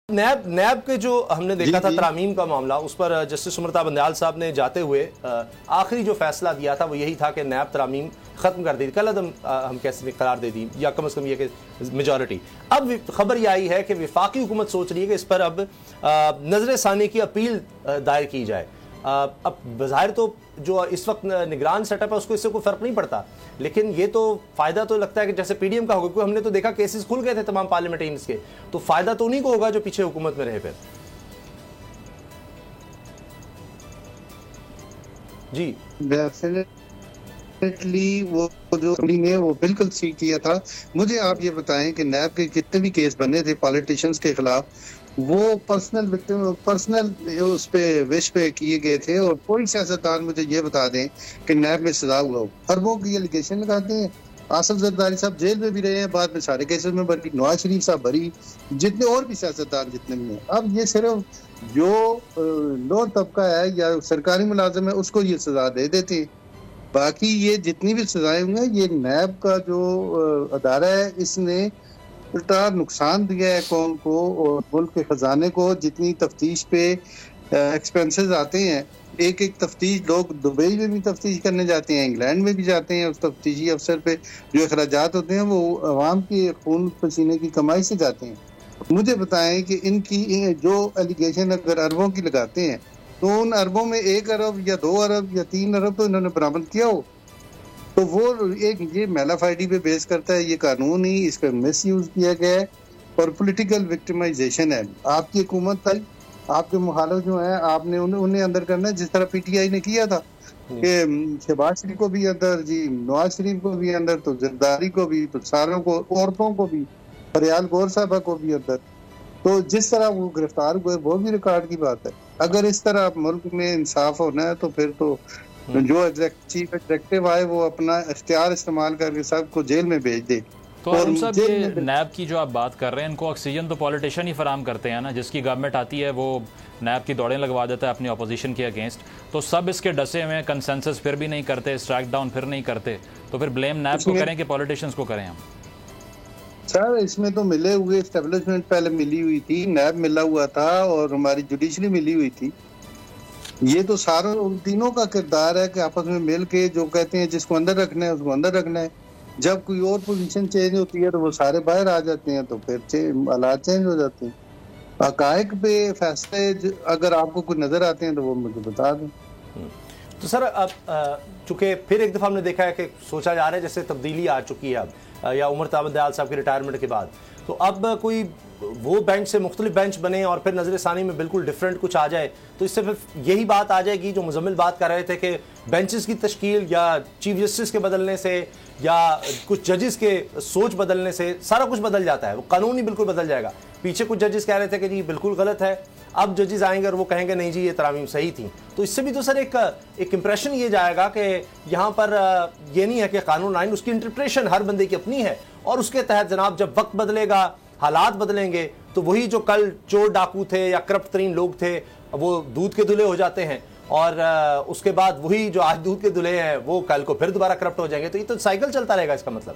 नैब के जो हमने देखा था तरामीम का मामला, उस पर जस्टिस उमर बंदयाल साहब ने जाते हुए आखिरी जो फैसला दिया था वो यही था कि नैब तरामीम ख़त्म कर दी, कल अदम हम कैसे करार दे दी, या कम से कम ये कि मेजॉरिटी। अब खबर ये आई है कि वफाकी हुकूमत सोच रही है कि इस पर अब नजर सानी की अपील दायर की जाए। अब बज़ाहिर तो जो इस वक्त निगरान सेटअप है उसको इससे कोई फ़र्क नहीं पड़ता, लेकिन ये तो फ़ायदा तो लगता है कि जैसे पीडीएम का होगा, क्योंकि हमने तो देखा केसेस खुल गए थे तमाम पार्लियामेंटेरियंस के, तो फ़ायदा तो उन्हीं को होगा जो पीछे हुकूमत में रहे। फिर जी डेफिनेटली वो जो ने वो बिल्कुल सीख किया था। मुझे आप ये बताएं कि नैब के जितने भी केस बने थे पॉलिटिशियंस के खिलाफ, वो पर्सनल उस पे विश पे किए गए थे, और कोई सियासतदान मुझे ये बता दें कि नैब में सजा हुआ हो। अरबों की एलिगेशन लगाते हैं। आसिफ जरदारी साहब जेल में भी रहे हैं, बाद में सारे केसेस में भरी, नवाज शरीफ साहब भरी, जितने और भी सियासतदान जितने भी हैं। अब ये सिर्फ जो लोअर तबका है या सरकारी मुलाजिम है उसको ये सजा दे देते हैं। बाकी ये जितनी भी सजाएं होंगे, ये नैब का जो अदारा है इसने उल्टा नुकसान दिया है कौम को और मुल्क के खजाने को। जितनी तफ्तीश पे एक्सपेंसेस आते हैं, एक एक तफ्तीश लोग दुबई में भी तफ्तीश करने जाते हैं, इंग्लैंड में भी जाते हैं, उस तफ्तीशी अफसर पे जो अखराजात होते हैं वो अवाम के खून पसीने की कमाई से जाते हैं। मुझे बताएं कि इनकी जो एलिगेशन अगर अरबों की लगाते हैं, तो उन अरबों में 1 अरब या 2 अरब या 3 अरब तो इन्होंने बरामद किया हो, तो वो एक ये मेलाफाइडी पे बेस करता है। ये कानून ही इसका मिस यूज किया गया है और पॉलिटिकल विक्टिमाइजेशन है। आपकी हुकूमत आई, आपके मुखालिफ जो है आपने उन्हें अंदर करना है, जिस तरह पीटीआई ने किया था कि शहबाज शरीफ को भी अंदर, जी नवाज शरीफ को भी अंदर, तो जरदारी को भी, तो सारों को, औरतों को भी, फरियाल गौर साहबा को भी अंदर। तो जिस तरह वो गिरफ्तार हुए वो भी रिकॉर्ड की बात है। अगर इस तरह मुल्क में इंसाफ होना है तो फिर तो जो चीफ एग्जेक्टिव आए वो अपना इख्तियार इस्तेमाल करके सबको जेल में भेज दे। तो हम सब ये नैब की जो आप बात कर रहे हैं, इनको ऑक्सीजन तो पॉलिटिशियन ही फराम करते हैं ना। जिसकी गवर्नमेंट आती है वो नैब की दौड़ें लगवा देता है अपनी अपोजिशन के अगेंस्ट, तो सब इसके डसे हुए हैं, कंसेंसस फिर भी नहीं करते, स्ट्राइक डाउन फिर नहीं करते, तो फिर ब्लेम नैब को करें कि पॉलिटिशियंस को करें हम? सर इसमें तो मिले हुए एस्टेब्लिशमेंट पहले मिली हुई थी, नैब मिला हुआ था और हमारी जुडिशरी मिली हुई थी। ये तो सारों उन तीनों का किरदार है कि आपस में मिल के जो कहते हैं जिसको अंदर रखना है उसको अंदर रखना है। जब कोई और पोजीशन चेंज होती है तो वो सारे बाहर आ जाते हैं, तो फिर हालात चेंज हो जाते हैं। हकायक पे फैसले अगर आपको कोई नजर आते हैं तो वो मुझे बता दें। तो सर अब चूंकि फिर एक दफ़ा हमने देखा है कि सोचा जा रहा है जैसे तब्दीली आ चुकी है अब, या उमर बंदयाल साहब के रिटायरमेंट के बाद, तो अब कोई वो बेंच से मुख्तलिफ बेंच बने और फिर नजर सानी में बिल्कुल डिफरेंट कुछ आ जाए, तो इससे फिर यही बात आ जाएगी जो मुजम्मिल बात कर रहे थे कि बेंचेस की तश्कील या चीफ जस्टिस के बदलने से या कुछ जजेस के सोच बदलने से सारा कुछ बदल जाता है, वो कानून ही बिल्कुल बदल जाएगा। पीछे कुछ जजेस कह रहे थे कि जी बिल्कुल गलत है, अब जजेस आएंगे और वो कहेंगे नहीं जी ये तरामीम सही थी। तो इससे भी तो सर एक इंप्रेशन ये जाएगा कि यहाँ पर ये नहीं है कि कानून आइन, उसकी इंटरप्रिटेशन हर बंदे की अपनी है, और उसके तहत जनाब जब वक्त बदलेगा, हालात बदलेंगे, तो वही जो कल चोर डाकू थे या करप्ट तरीन लोग थे वो दूध के दुल्हे हो जाते हैं, और उसके बाद वही जो आज दूध के दुल्हे हैं वो कल को फिर दोबारा करप्ट हो जाएंगे। तो ये तो साइकिल चलता रहेगा इसका मतलब।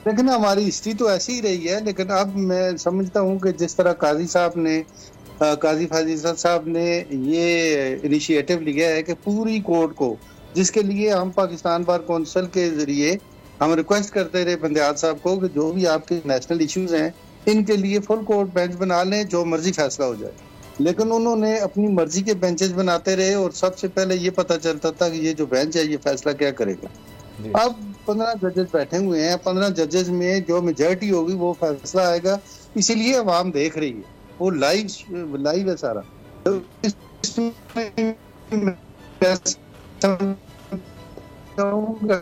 लेकिन हमारी हिस्ट्री तो ऐसी ही रही है। लेकिन अब मैं समझता हूँ कि जिस तरह काजी फाजिल साहब ने ये इनिशिएटिव लिया है कि पूरी कोर्ट को, जिसके लिए हम पाकिस्तान बार कौंसिल के जरिए हम रिक्वेस्ट करते रहे बंदयाल साहब को कि जो भी आपके नेशनल इश्यूज हैं इनके लिए फुल कोर्ट बेंच बना लें, जो मर्जी फैसला हो जाए। लेकिन उन्होंने अपनी मर्जी के बेंचेस बनाते रहे और सबसे पहले ये पता चलता था कि ये जो बेंच है ये फैसला क्या करेगा। अब 15 जजेस बैठे हुए हैं, 15 जजेस में जो मेजॉरिटी होगी वो फैसला आएगा। इसीलिए अवाम देख रही है, वो लाइव है सारा। तो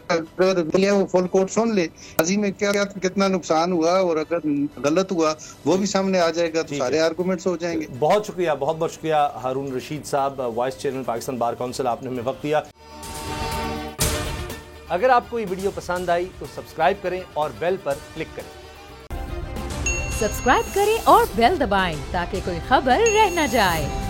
अगर वो फुल कोर्ट सुन ले हाजी में क्या कितना नुकसान हुआ और अगर गलत हुआ वो भी सामने आ जाएगा, तो सारे आर्गुमेंट्स हो जाएंगे। बहुत शुक्रिया, बहुत बहुत शुक्रिया हारून रशीद साहब, vice chairman Pakistan bar council, आपने हमें वक्त दिया। अगर आपको ये वीडियो पसंद आई तो सब्सक्राइब करें और बेल पर क्लिक करें। सब्सक्राइब करें और बेल दबाएं ताकि कोई खबर रह न जाए।